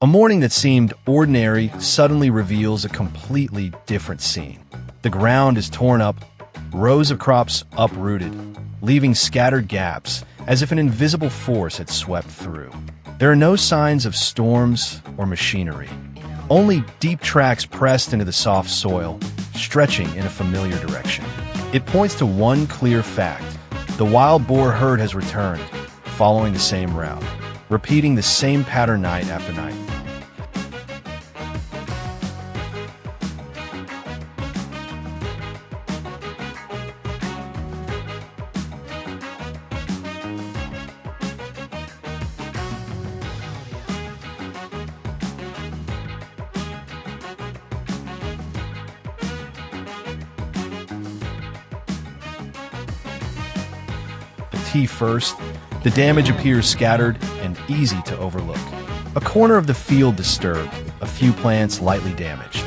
A morning that seemed ordinary suddenly reveals a completely different scene. The ground is torn up, rows of crops uprooted, leaving scattered gaps as if an invisible force had swept through. There are no signs of storms or machinery, only deep tracks pressed into the soft soil, stretching in a familiar direction. It points to one clear fact: the wild boar herd has returned, following the same route, repeating the same pattern night after night. First, the damage appears scattered and easy to overlook. A corner of the field disturbed, a few plants lightly damaged.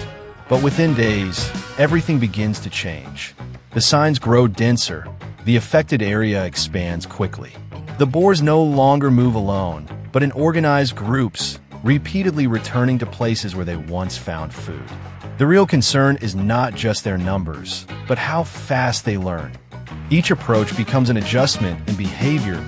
But within days, everything begins to change. The signs grow denser, the affected area expands quickly. The boars no longer move alone, but in organized groups, repeatedly returning to places where they once found food. The real concern is not just their numbers, but how fast they learn. Each approach becomes an adjustment in behavior.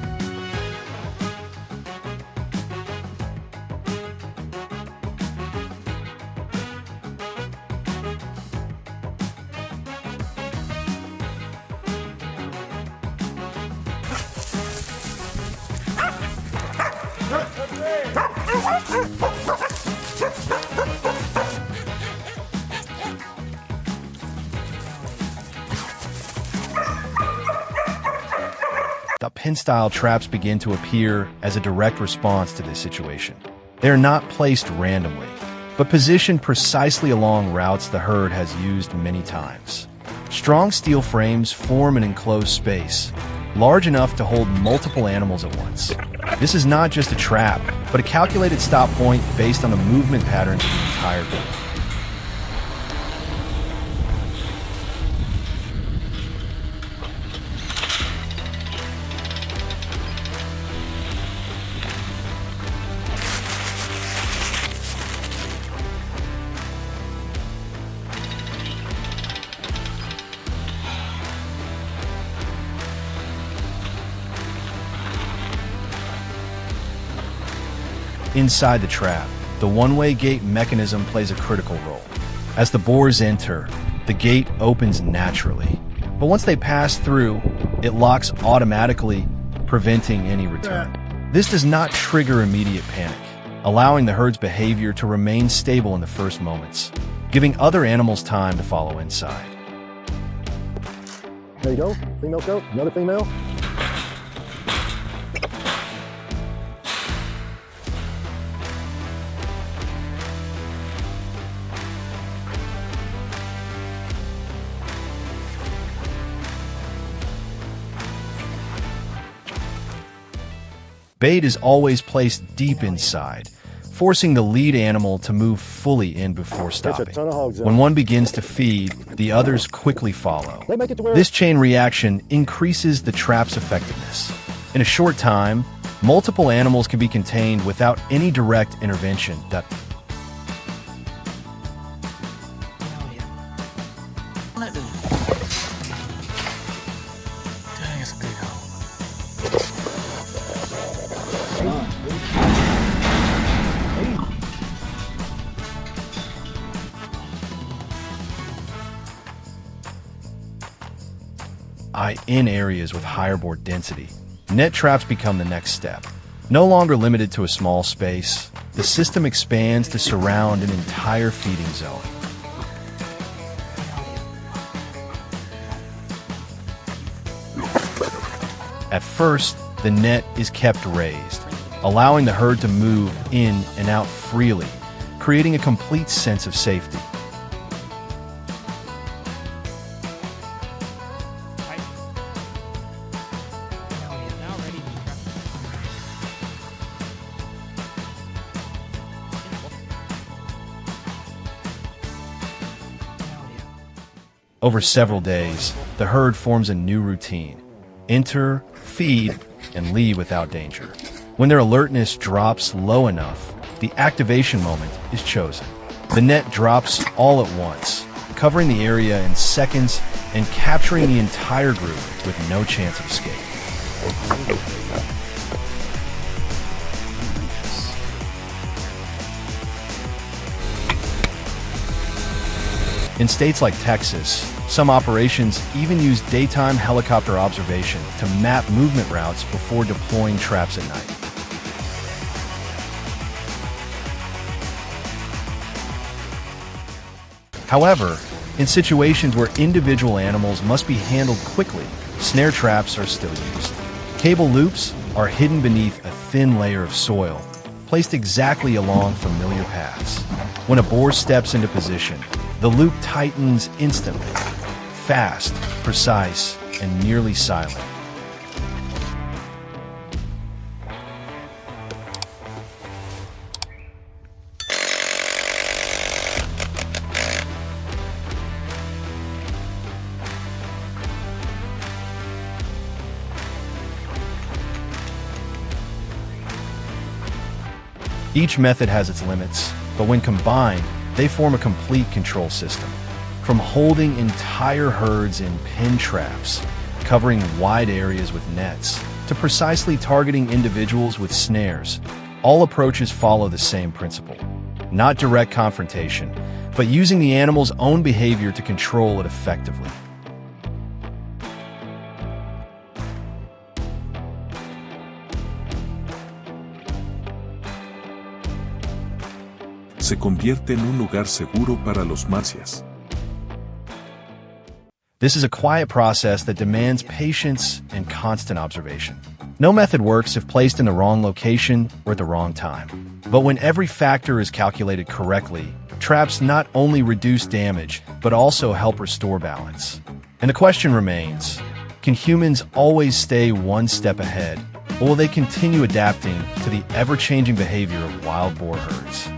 The pin-style traps begin to appear as a direct response to this situation. They are not placed randomly, but positioned precisely along routes the herd has used many times. Strong steel frames form an enclosed space, large enough to hold multiple animals at once. This is not just a trap, but a calculated stop point based on the movement patterns of the entire group. Inside the trap, the one-way gate mechanism plays a critical role. As the boars enter, the gate opens naturally. But once they pass through, it locks automatically, preventing any return. This does not trigger immediate panic, allowing the herd's behavior to remain stable in the first moments, giving other animals time to follow inside. There you go, female goat, another female. Bait is always placed deep inside, forcing the lead animal to move fully in before stopping. When one begins to feed, the others quickly follow. This chain reaction increases the trap's effectiveness. In a short time, multiple animals can be contained without any direct intervention. In areas with higher boar density, net traps become the next step. No longer limited to a small space, the system expands to surround an entire feeding zone. At first, the net is kept raised, allowing the herd to move in and out freely, creating a complete sense of safety. Over several days, the herd forms a new routine: enter, feed, and leave without danger. When their alertness drops low enough, The activation moment is chosen. The net drops all at once, covering the area in seconds and capturing the entire group with no chance of escape. In states like Texas, some operations even use daytime helicopter observation to map movement routes before deploying traps at night. However, in situations where individual animals must be handled quickly, snare traps are still used. Cable loops are hidden beneath a thin layer of soil, placed exactly along familiar paths. When a boar steps into position, the loop tightens instantly, fast, precise, and nearly silent. Each method has its limits, but when combined, they form a complete control system. From holding entire herds in pin traps, covering wide areas with nets, to precisely targeting individuals with snares, all approaches follow the same principle. Not direct confrontation, but using the animal's own behavior to control it effectively. Se convierte en un lugar seguro para los marcias. This is a quiet process that demands patience and constant observation. No method works if placed in the wrong location or at the wrong time. But when every factor is calculated correctly, traps not only reduce damage, but also help restore balance. And the question remains, can humans always stay one step ahead, or will they continue adapting to the ever-changing behavior of wild boar herds?